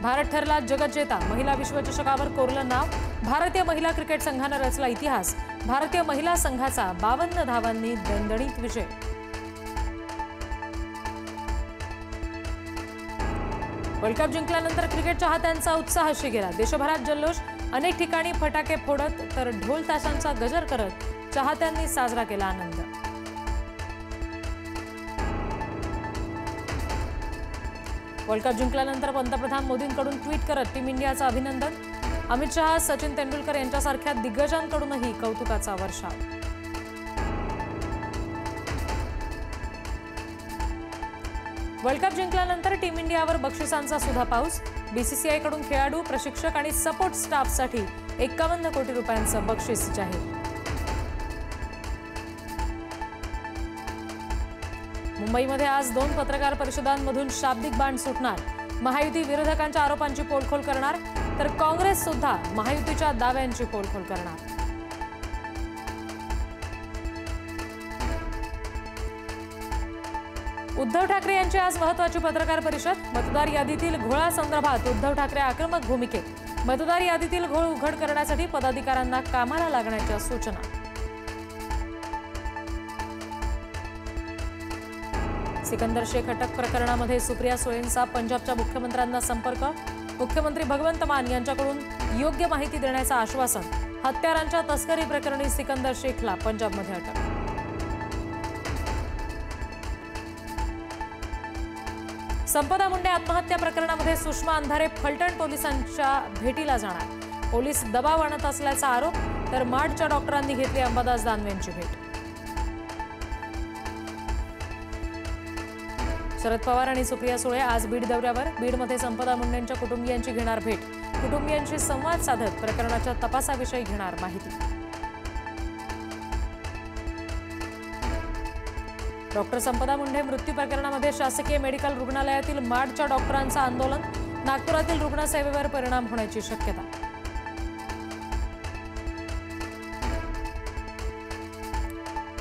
भारत ठरला जगज्जेता, महिला विश्वचषकावर कोरलं नाव। भारतीय महिला क्रिकेट संघानं रचला इतिहास, भारतीय महिला संघाचा 52 धावांनी दणदणीत विजय। वर्ल्ड कप जिंकल्यानंतर क्रिकेट चाहत्यांचा उत्साह शिगेला, देशभरात जल्लोष, अनेक ठिकाणी फटाके फोडत तर ढोल ताशांचा गजर करत चाहत्यांनी साजरा केला आनंद। वर्ल्ड कप जिंकल्यानंतर पंतप्रधान मोदींकडून ट्विट करत टीम इंडियाचं अभिनंदन। अमित शहा, सचिन तेंडुलकर यांच्यासारख्या दिग्गजांकडूनही कौतुकाचा वर्षाव। वर्ल्ड कप जिंकल्यानंतर टीम इंडियावर बक्षिसांचा सुद्धा पाऊस, बीसीसीआयकडून खेळाडू, प्रशिक्षक आणि सपोर्ट स्टाफसाठी 51 कोटी रुपयांचं बक्षीस जाहीर। मुंबईमध्ये आज 2 पत्रकार परिषदांमधून शाब्दिक बाण सुटणार, महायुती विरोधकांच्या आरोपांची पोलखोल करणार तर काँग्रेस सुद्धा महायुतीच्या दाव्यांची पोलखोल करणार। उद्धव ठाकरे यांची आज महत्त्वाची पत्रकार परिषद, मतदार यादीतील घोळासंदर्भात उद्धव ठाकरे आक्रमक भूमिकेत, मतदार यादीतील घोळ उघड करण्यासाठी पदाधिकाऱ्यांना कामाला लागण्याच्या सूचना। सिकंदर शेख अटक प्रकरणामध्ये सुप्रिया सुळेंचा पंजाबच्या मुख्यमंत्र्यांना संपर्क, मुख्यमंत्री भगवंत मान यांच्याकडून योग्य माहिती देण्याचं आश्वासन। हत्यारांच्या तस्करी प्रकरणी सिकंदर शेखला पंजाबमध्ये अटक। संपदा मुंडे आत्महत्या प्रकरणामध्ये सुषमा अंधारे फलटण पोलिसांच्या भेटीला जाणार, पोलीस दबाव आणत असल्याचा आरोप, तर माडच्या डॉक्टरांनी घेतली अंबादास दानवेंची भेट। शरद पवार आणि सुप्रिया सुळे आज बीड दौऱ्यावर, बीडमध्ये संपदा मुंडेंच्या कुटुंबियांची घेणार भेट, कुटुंबियांशी संवाद साधत प्रकरणाच्या तपासाविषयी घेणार माहिती। डॉक्टर संपदा मुंडे मृत्यू प्रकरणामध्ये शासकीय मेडिकल रुग्णालयातील माडच्या डॉक्टरांचं आंदोलन, नागपुरातील रुग्णसेवेवर परिणाम होण्याची शक्यता।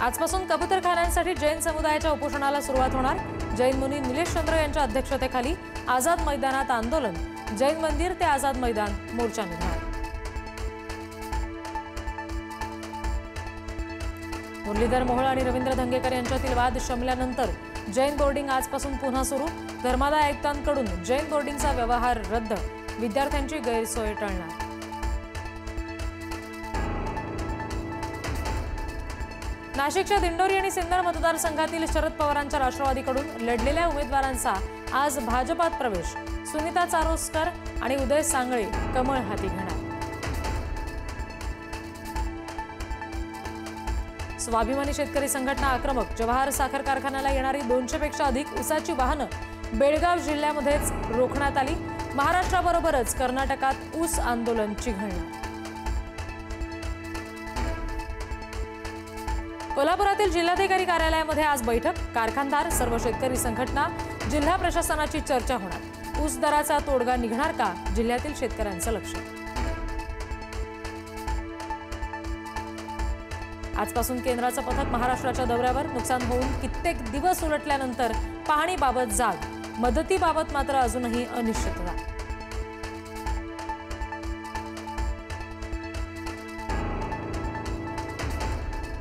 आजपासून कबूतरखान्यांसाठी जैन समुदायाच्या उपोषणाला सुरुवात होणार, जैन मुनी निलेश चंद्र यांच्या अध्यक्षतेखाली आझाद मैदानात आंदोलन, जैन मंदिर ते आझाद मैदान मोर्चा निघणार। मुरलीधर मोहोळ आणि रवींद्र धंगेकर यांच्यातील वाद शमल्यानंतर जैन बोर्डिंग आजपासून पुन्हा सुरू, धर्मादाय आयुक्तांकडून जैन बोर्डिंगचा व्यवहार रद्द, विद्यार्थ्यांची गैरसोय टळणार। नाशिकच्या दिंडोरी आणि सिन्नर मतदारसंघातील शरद पवारांच्या राष्ट्रवादीकडून लढलेल्या उमेदवारांचा आज भाजपात प्रवेश, सुनीता चारोस्कर आणि उदय सांगळे कमळ हाती घेणार। स्वाभिमानी शेतकरी संघटना आक्रमक, जवाहर साखर कारखान्याला येणारी 200 पेक्षा अधिक ऊसाची वाहनं बेळगाव जिल्ह्यामध्येच रोखण्यात आली, महाराष्ट्राबरोबरच कर्नाटकात ऊस आंदोलन चिघळणार। कोल्हापुरातील जिल्हाधिकारी कार्यालयामध्ये आज बैठक, कारखानदार, सर्व शेतकरी संघटना, जिल्हा प्रशासनाची चर्चा होणार, ऊस दराचा तोडगा निघणार का, जिल्ह्यातील शेतकऱ्यांचं लक्ष। आजपासून केंद्राचं पथक महाराष्ट्राच्या दौऱ्यावर, नुकसान होऊन कित्येक दिवस उलटल्यानंतर पाहणीबाबत जाग, मदतीबाबत मात्र अजूनही अनिश्चितता।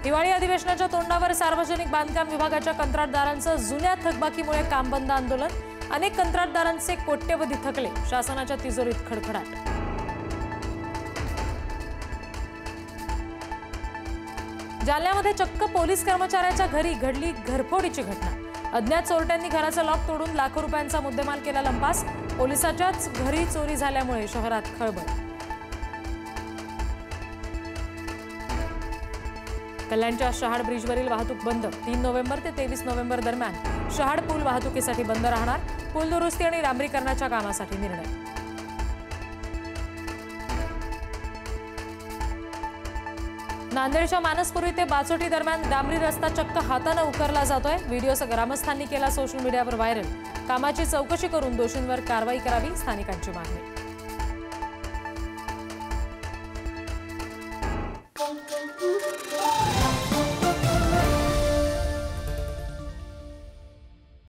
हिवाळी अधिवेशनाच्या तोंडावर सार्वजनिक बांधकाम विभागाच्या कंत्राटदारांचं जुन्या थकबाकीमुळे काम बंद आंदोलन, अनेक कंत्राटदारांचे कोट्यवधी थकले, शासनाच्या तिजोरीत खडखडाट। जालन्यामध्ये चक्क पोलीस कर्मचाऱ्याच्या घरी घडली घरफोडीची घटना, अज्ञात चोरट्यांनी घराचं लॉक तोडून लाखो रुपयांचा मुद्देमाल केला लंपास, पोलिसाच्याच घरी चोरी झाल्यामुळे शहरात खळबळ। कल्याणच्या शहाड ब्रिजवरील वाहतूक बंद, 3 नोव्हेंबर ते 23 नोव्हेंबर दरम्यान शहाड पूल वाहतुकीसाठी बंद राहणार, पूल दुरुस्ती आणि डांबरीकरणाच्या कामासाठी निर्णय। नांदेडच्या मानसपुरी ते बाचोटी दरम्यान डांबरी रस्ता चक्क हाताने उकरला जातोय, व्हिडिओ ग्रामस्थांनी केला सोशल मीडियावर व्हायरल, कामाची चौकशी करून दोषींवर कारवाई करावी, स्थानिकांची मागणी।